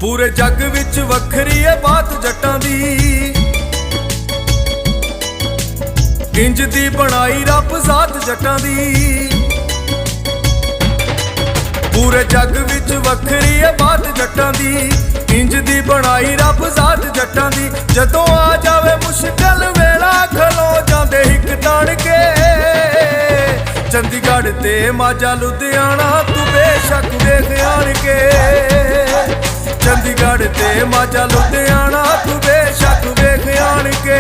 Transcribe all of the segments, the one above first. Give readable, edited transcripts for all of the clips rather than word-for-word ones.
पूरे जग विच वखरी है बात जट्टां दी, इंज दी बनाई रब जात जट्टां दी। पूरे जग विच वखरी है बात जट्टां दी, इंज दी बनाई रब जात जट्टां दी। जदों आ जावे मुश्किल वेला खलो जांदे हिक ताण के, चंडीगढ़ ते माझा लुधियाना तू बेशक वेख आण के। चंडीगढ़ ते माझा लुधियाना तू बेशक वेख आण के।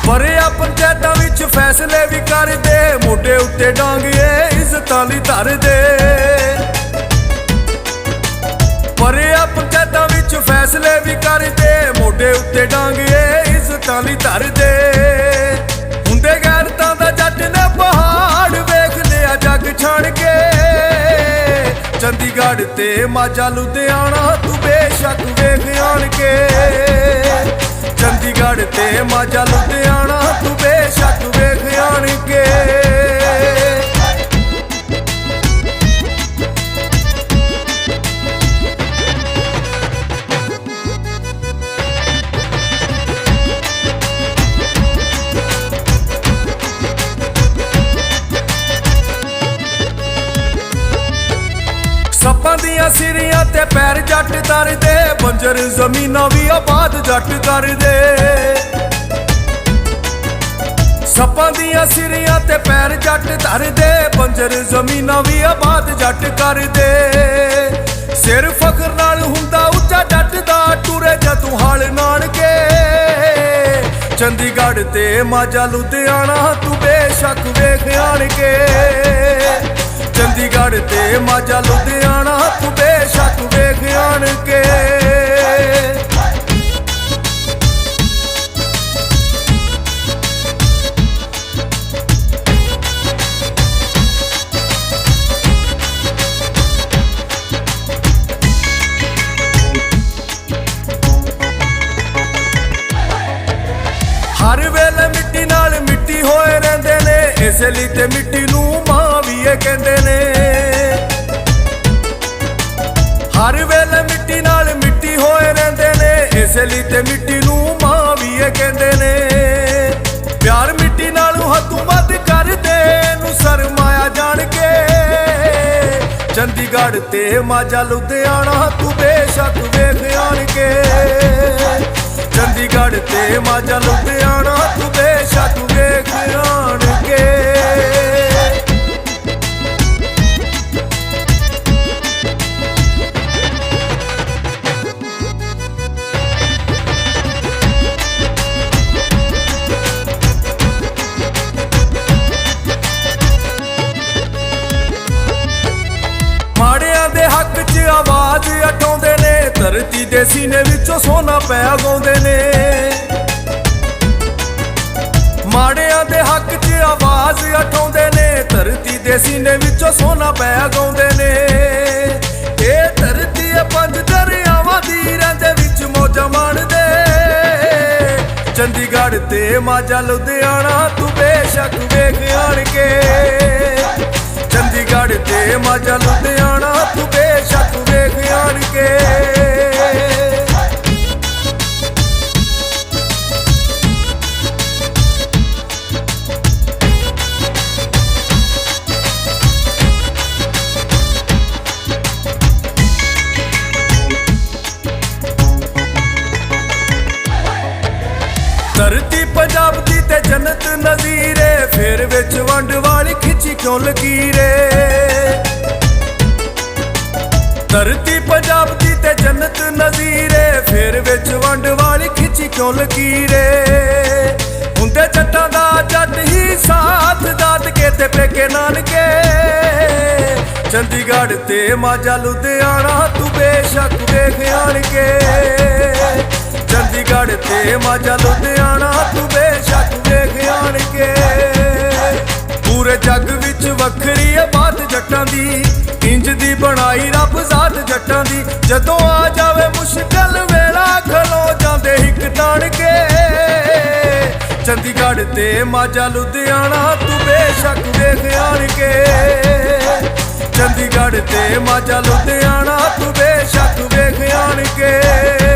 भरिया पंचायतां विच फैसले भी करदे, मोढे उत्ते डांगिए इज्जतां लई धरदे। भरिया पंचायतां विच फैसले भी करदे, मोढे उत्ते डांगिए इज्जतां लई धरदे। हुंदे गैरतां दा जट ने पहाड़ वेख लिया जग छाण के। चंडीगढ़ ते माझा लुधियाना तू बेशक वेख आण के। चंडीगढ़ ते माझा लुधियाना तू बेशक वेख आण के। सप्पां दियां सिरियां ते पैर जट तरदे, बंजर जमीनां भी आबाद जट करदे। सप्पां दियां सिरियां ते पैर जट तरदे, बंजर जमीनां भी आबाद जट करदे। सिर फखर नाल हुंदा उच्चा जट दा, टुरे जदों हल नान के। चंडीगढ़ ते माझा लुधियाना तू बेशक वेख आण के। चंडीगढ़ ते माझा लुधियाना तू बेशक वेख आण के। हर वेले मिट्टी नाल मिट्टी होए रहिंदे ने, इस लई ते मिट्टी नूं मां भी कहंदे ने। हर वेले मिट्टी नाल मिट्टी होए रहिंदे ने, इस लई ते मिट्टी नूं मां भी कहंदे ने। प्यार मिट्टी नालों हदों वध करदे नूं शर्माया जाण के। चंडीगढ़ ते माझा लुधियाना तू बेशक वेख आण के। चंडीगढ़ ते माझा लुधियाना तू बेशक वेख आण के। माड़ियां दे हक च आवाज उठाउंदे ने, धरती दे सीने विचों सोना पै गाउंदे ने। माड़ियां दे हक च आवाज उठाउंदे ने, धरती दे सीने विचों सोना पै गाउंदे ने। ए धरती है पंज दरियावां दी, रहिंदे विच मौजां माणदे। चंडीगढ़ ते माझा लुधियाना तू बेशक वेख आण के। चंडीगढ़ ते माझा लुधियाना तू बेशक वेख आण के। धरती पंजाब दी ते जन्नत नज़ीरे, फेर विच वंड वाली खिची क्यों लकीरे। धरती पंजाब दी ते जन्नत नज़ीरे, फेर विच वंड वाली खिची क्यों लकीरे। हुंदे जट्टां दा जट ही साथ, दादके ते पेके नानके। चंडीगढ़ ते माझा लुधियाना तू बेशक वेख आण के। चंडीगढ़ ते माझा लुधियाना तू बेशक वेख आण के। पूरे जग विच वखरी है बात जट्टां दी, ਬਣਾਈ ਰੱਬ ਜ਼ਾਤ ਜੱਟਾਂ ਦੀ। ਜਦੋਂ ਆ ਜਾਵੇ ਮੁਸ਼ਕਲ ਵੇਲਾ ਖਲੋ ਜਾਂਦੇ ਹਿੱਕ ਤਾਣ ਕੇ। ਚੰਡੀਗੜ੍ਹ ਤੇ ਮਾਝਾ ਲੁਧਿਆਣਾ ਤੂੰ ਬੇਸ਼ੱਕ ਵੇਖ ਆਣ ਕੇ। ਚੰਡੀਗੜ੍ਹ ਤੇ ਮਾਝਾ ਲੁਧਿਆਣਾ ਤੂੰ ਬੇਸ਼ੱਕ ਵੇਖ ਆਣ ਕੇ।